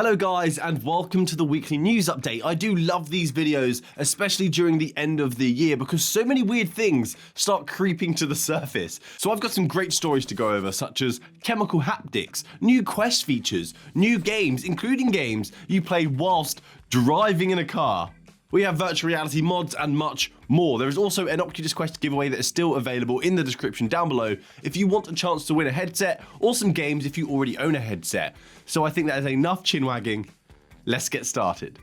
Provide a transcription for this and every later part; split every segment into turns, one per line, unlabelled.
Hello guys, and welcome to the weekly news update. I do love these videos, especially during the end of the year, because so many weird things start creeping to the surface. So I've got some great stories to go over, such as chemical haptics, new Quest features, new games, including games you play whilst driving in a car. We have virtual reality mods and much more. There is also an Oculus Quest giveaway that is still available in the description down below if you want a chance to win a headset, or some games if you already own a headset. So I think that is enough chin wagging. Let's get started.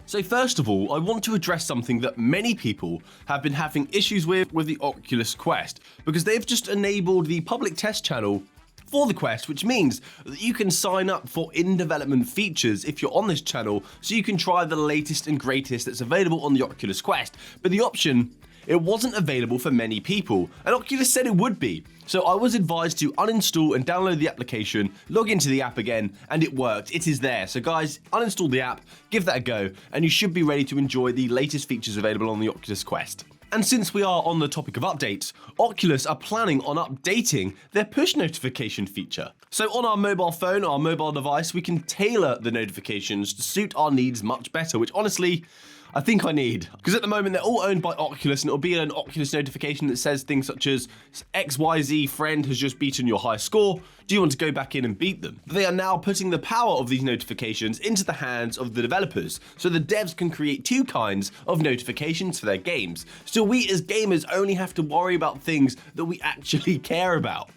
So first of all, I want to address something that many people have been having issues with the Oculus Quest, because they've just enabled the public test channel for the Quest, which means that you can sign up for in-development features if you're on this channel, so you can try the latest and greatest that's available on the Oculus Quest. But the option, it wasn't available for many people, and Oculus said it would be. So I was advised to uninstall and download the application, log into the app again, and it worked. It is there. So guys, uninstall the app, give that a go, and you should be ready to enjoy the latest features available on the Oculus Quest. And since we are on the topic of updates, Oculus are planning on updating their push notification feature. So on our mobile phone, our mobile device, we can tailor the notifications to suit our needs much better, which honestly, I think I need. Because at the moment, they're all owned by Oculus, and it'll be an Oculus notification that says things such as, XYZ friend has just beaten your high score. Do you want to go back in and beat them? They are now putting the power of these notifications into the hands of the developers, so the devs can create two kinds of notifications for their games. So we as gamers only have to worry about things that we actually care about.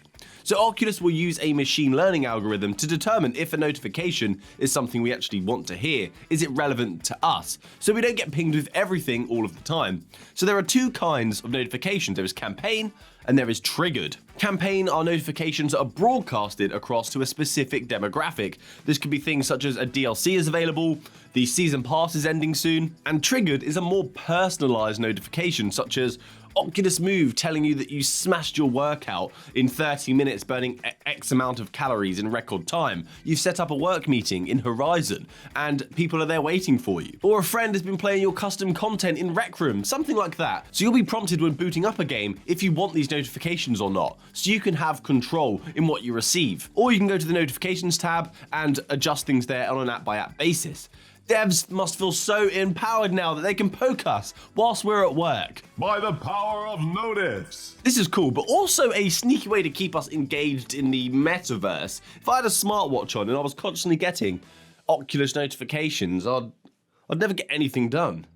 So Oculus will use a machine learning algorithm to determine if a notification is something we actually want to hear. Is it relevant to us? So we don't get pinged with everything all of the time. So there are two kinds of notifications. There is campaign and there is triggered. Campaign are notifications that are broadcasted across to a specific demographic. This could be things such as a DLC is available, the season pass is ending soon, and triggered is a more personalized notification, such as Oculus Move telling you that you smashed your workout in 30 minutes, burning X amount of calories in record time. You've set up a work meeting in Horizon and people are there waiting for you. Or a friend has been playing your custom content in Rec Room, something like that. So you'll be prompted when booting up a game if you want these notifications or not, so you can have control in what you receive. Or you can go to the notifications tab and adjust things there on an app-by-app basis. Devs must feel so empowered now that they can poke us whilst we're at work.
By the power of Notifs.
This is cool, but also a sneaky way to keep us engaged in the metaverse. If I had a smartwatch on and I was constantly getting Oculus notifications, I'd never get anything done.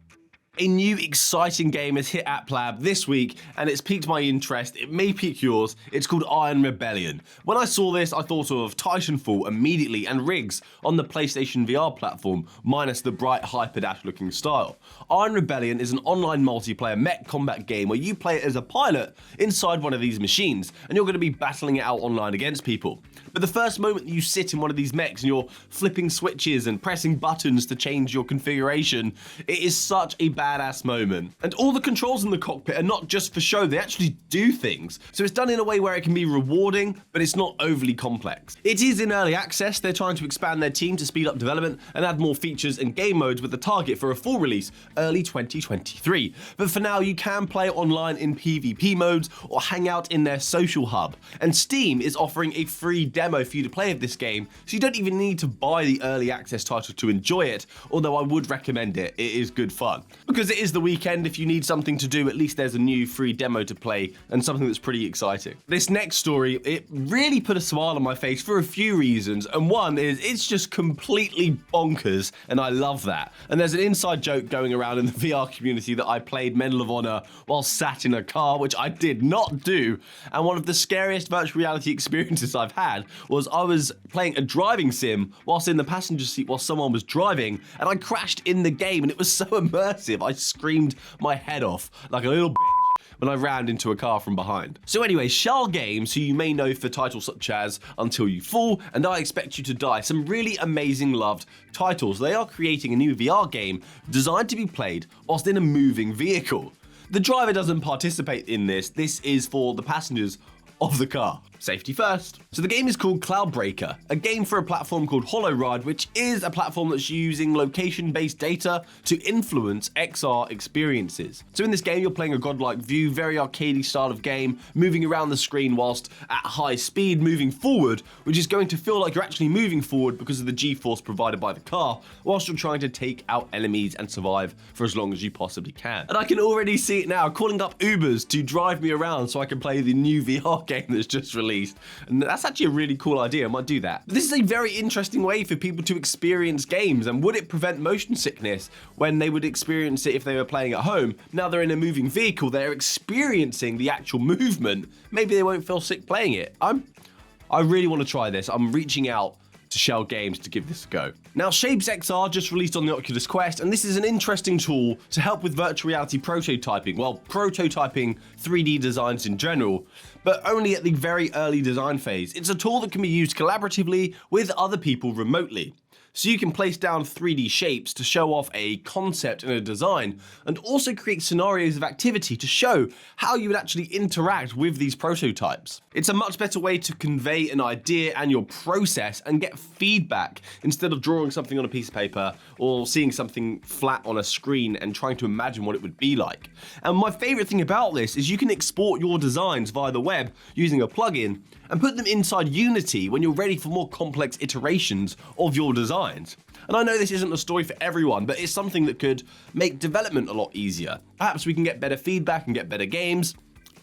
A new exciting game has hit App Lab this week, and it's piqued my interest. It may pique yours. It's called Iron Rebellion. When I saw this, I thought of Titanfall immediately and Rigs on the PlayStation VR platform, minus the bright hyperdash looking style. Iron Rebellion is an online multiplayer mech combat game where you play as a pilot inside one of these machines, and you're going to be battling it out online against people. But the first moment that you sit in one of these mechs and you're flipping switches and pressing buttons to change your configuration, it is such a badass moment. And all the controls in the cockpit are not just for show, they actually do things. So it's done in a way where it can be rewarding, but it's not overly complex. It is in early access. They're trying to expand their team to speed up development and add more features and game modes, with the target for a full release early 2023. But for now, you can play online in PvP modes or hang out in their social hub. And Steam is offering a free demo for you to play of this game, so you don't even need to buy the early access title to enjoy it, although I would recommend it. It is good fun. Because it is the weekend, if you need something to do, at least there's a new free demo to play and something that's pretty exciting. This next story, it really put a smile on my face for a few reasons, and one is it's just completely bonkers, and I love that. And there's an inside joke going around in the VR community that I played Medal of Honor while sat in a car, which I did not do, and one of the scariest virtual reality experiences I've had was I was playing a driving sim whilst in the passenger seat while someone was driving, and I crashed in the game, and it was so immersive. I screamed my head off like a little bitch when I rammed into a car from behind. So anyway, Shell Games, who you may know for titles such as Until You Fall and I Expect You to Die, some really amazing loved titles. They are creating a new VR game designed to be played whilst in a moving vehicle. The driver doesn't participate in this. This is for the passengers of the car. Safety first. So the game is called Cloudbreaker, a game for a platform called HoloRide, which is a platform that's using location-based data to influence XR experiences. So in this game, you're playing a godlike view, very arcadey style of game, moving around the screen whilst at high speed, moving forward, which is going to feel like you're actually moving forward because of the G-force provided by the car, whilst you're trying to take out enemies and survive for as long as you possibly can. And I can already see it now, calling up Ubers to drive me around so I can play the new VR game that's just released. And that's actually a really cool idea. I might do that. But this is a very interesting way for people to experience games. And would it prevent motion sickness when they would experience it if they were playing at home? Now they're in a moving vehicle, they're experiencing the actual movement. Maybe they won't feel sick playing it. I really want to try this. I'm reaching out to Shell Games to give this a go. Now, ShapesXR just released on the Oculus Quest, and this is an interesting tool to help with virtual reality prototyping. Well, prototyping 3D designs in general, but only at the very early design phase. It's a tool that can be used collaboratively with other people remotely. So you can place down 3D shapes to show off a concept and a design, and also create scenarios of activity to show how you would actually interact with these prototypes. It's a much better way to convey an idea and your process and get feedback instead of drawing something on a piece of paper or seeing something flat on a screen and trying to imagine what it would be like. And my favorite thing about this is you can export your designs via the web using a plugin and put them inside Unity when you're ready for more complex iterations of your designs. And I know this isn't a story for everyone, but it's something that could make development a lot easier. Perhaps we can get better feedback and get better games,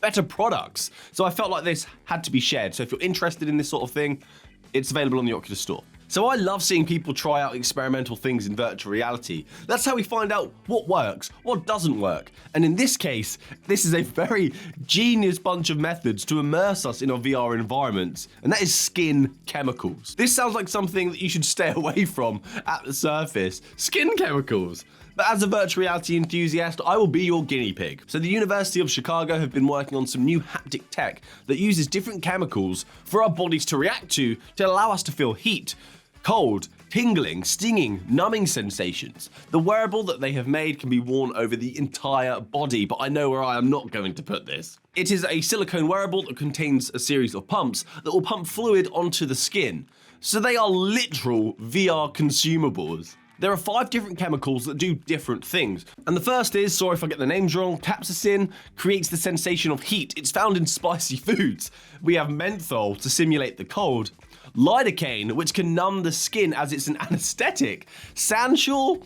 better products. So I felt like this had to be shared. So if you're interested in this sort of thing, it's available on the Oculus Store. So I love seeing people try out experimental things in virtual reality. That's how we find out what works, what doesn't work. And in this case, this is a very genius bunch of methods to immerse us in our VR environments, and that is skin chemicals. This sounds like something that you should stay away from at the surface. Skin chemicals. But as a virtual reality enthusiast, I will be your guinea pig. So the University of Chicago have been working on some new haptic tech that uses different chemicals for our bodies to react to allow us to feel heat, cold, tingling, stinging, numbing sensations. The wearable that they have made can be worn over the entire body, but I know where I am not going to put this. It is a silicone wearable that contains a series of pumps that will pump fluid onto the skin. So they are literal VR consumables. There are 5 different chemicals that do different things. And the first is, sorry if I get the names wrong, capsaicin creates the sensation of heat. It's found in spicy foods. We have menthol to simulate the cold. Lidocaine, which can numb the skin as it's an anesthetic. Sanshul,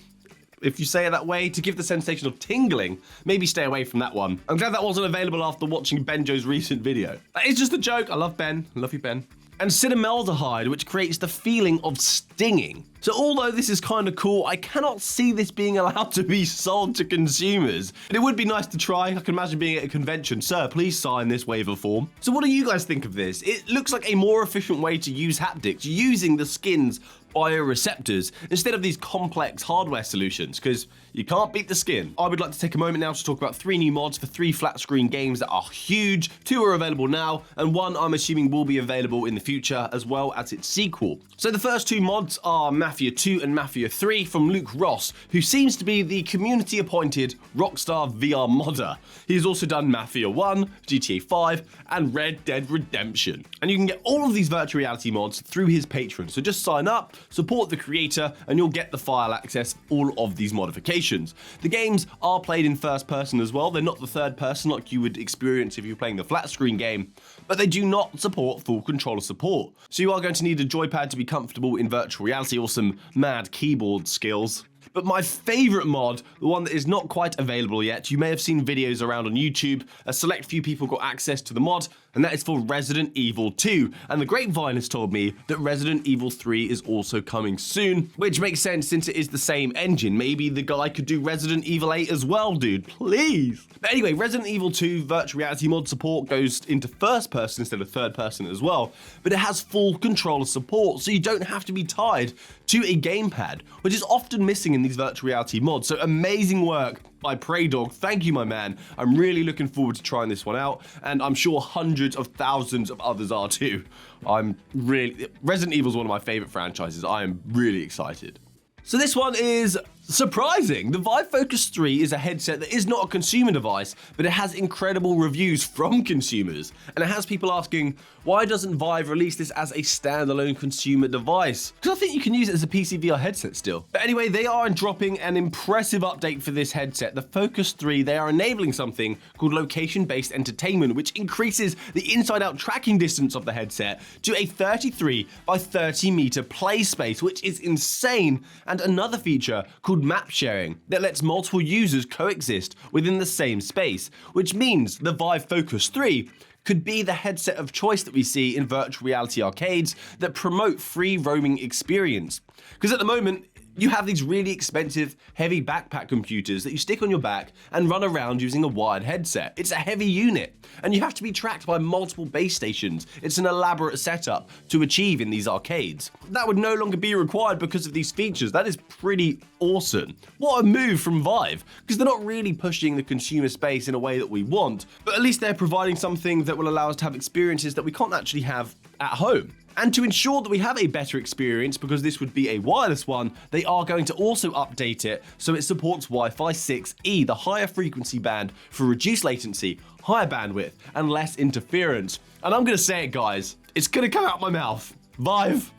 if you say it that way, to give the sensation of tingling. Maybe stay away from that one. I'm glad that wasn't available after watching Benjo's recent video. That is just a joke. I love Ben. I love you, Ben. And cinnamaldehyde, which creates the feeling of stinging. So although this is kind of cool, I cannot see this being allowed to be sold to consumers. And it would be nice to try. I can imagine being at a convention. Sir, please sign this waiver form. So what do you guys think of this? It looks like a more efficient way to use haptics, using the skin's bioreceptors instead of these complex hardware solutions, because you can't beat the skin. I would like to take a moment now to talk about 3 new mods for 3 flat screen games that are huge. 2 are available now, and 1 I'm assuming will be available in the future, as well as its sequel. So the first 2 mods are Mafia 2 and Mafia 3 from Luke Ross, who seems to be the community-appointed Rockstar VR modder. He's also done Mafia 1, GTA 5, and Red Dead Redemption. And you can get all of these virtual reality mods through his Patreon, so just sign up, support the creator, and you'll get the file access for all of these modifications. The games are played in first person as well. They're not the third person like you would experience if you're playing the flat screen game, but they do not support full controller support. So you are going to need a joypad to be comfortable in virtual reality or some mad keyboard skills. But my favorite mod, the one that is not quite available yet, you may have seen videos around on YouTube, a select few people got access to the mod, and that is for Resident Evil 2. And the grapevine has told me that Resident Evil 3 is also coming soon, which makes sense since it is the same engine. Maybe the guy could do Resident Evil 8 as well, dude, please. But anyway, Resident Evil 2 virtual reality mod support goes into first person instead of third person as well, but it has full controller support, so you don't have to be tied to a gamepad, which is often missing in these virtual reality mods. So amazing work by Preydog. Thank you, my man. I'm really looking forward to trying this one out, and I'm sure hundreds of thousands of others are too. Resident Evil is one of my favorite franchises. I am really excited. So this one is Surprising! The Vive Focus 3 is a headset that is not a consumer device, but it has incredible reviews from consumers. And it has people asking, why doesn't Vive release this as a standalone consumer device? Because I think you can use it as a PC VR headset still. But anyway, they are dropping an impressive update for this headset. The Focus 3, they are enabling something called location-based entertainment, which increases the inside-out tracking distance of the headset to a 33 by 30 meter play space, which is insane. And another feature called map sharing that lets multiple users coexist within the same space, which means the Vive Focus 3 could be the headset of choice that we see in virtual reality arcades that promote free roaming experience. Because at the moment, you have these really expensive, heavy backpack computers that you stick on your back and run around using a wired headset. It's a heavy unit, and you have to be tracked by multiple base stations. It's an elaborate setup to achieve in these arcades. That would no longer be required because of these features. That is pretty awesome. What a move from Vive, because they're not really pushing the consumer space in a way that we want, but at least they're providing something that will allow us to have experiences that we can't actually have at home. And to ensure that we have a better experience, because this would be a wireless one, they are going to also update it so it supports Wi-Fi 6E, the higher frequency band for reduced latency, higher bandwidth, and less interference. And I'm gonna say it, guys, it's gonna come out my mouth. Vive,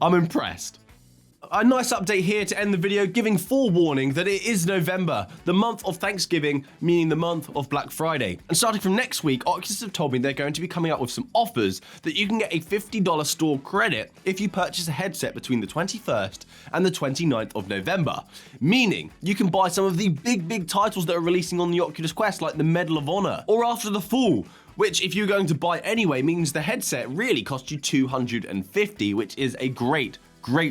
I'm impressed. A nice update here to end the video, giving forewarning that it is November, the month of Thanksgiving, meaning the month of Black Friday. And starting from next week, Oculus have told me they're going to be coming up with some offers that you can get a $50 store credit if you purchase a headset between the 21st and the 29th of November. Meaning, you can buy some of the big titles that are releasing on the Oculus Quest, like the Medal of Honor, or After the Fall, which if you're going to buy anyway, means the headset really costs you $250, which is a great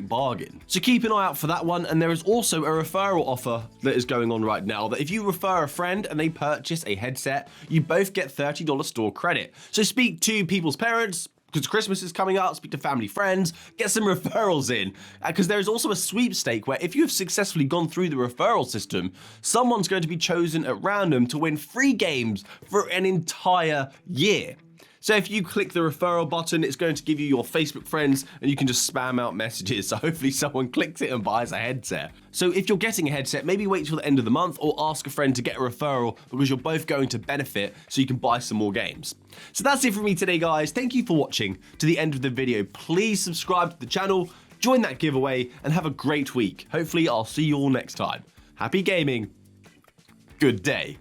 bargain. So keep an eye out for that one. And there is also a referral offer that is going on right now that if you refer a friend and they purchase a headset, you both get $30 store credit. So speak to people's parents, because Christmas is coming up, speak to family, friends, get some referrals in. Because there is also a sweepstake where if you have successfully gone through the referral system, someone's going to be chosen at random to win free games for an entire year. So if you click the referral button, it's going to give you your Facebook friends and you can just spam out messages. So hopefully someone clicks it and buys a headset. So if you're getting a headset, maybe wait till the end of the month or ask a friend to get a referral, because you're both going to benefit so you can buy some more games. So that's it from me today, guys. Thank you for watching to the end of the video. Please subscribe to the channel, join that giveaway, and have a great week. Hopefully I'll see you all next time. Happy gaming. Good day.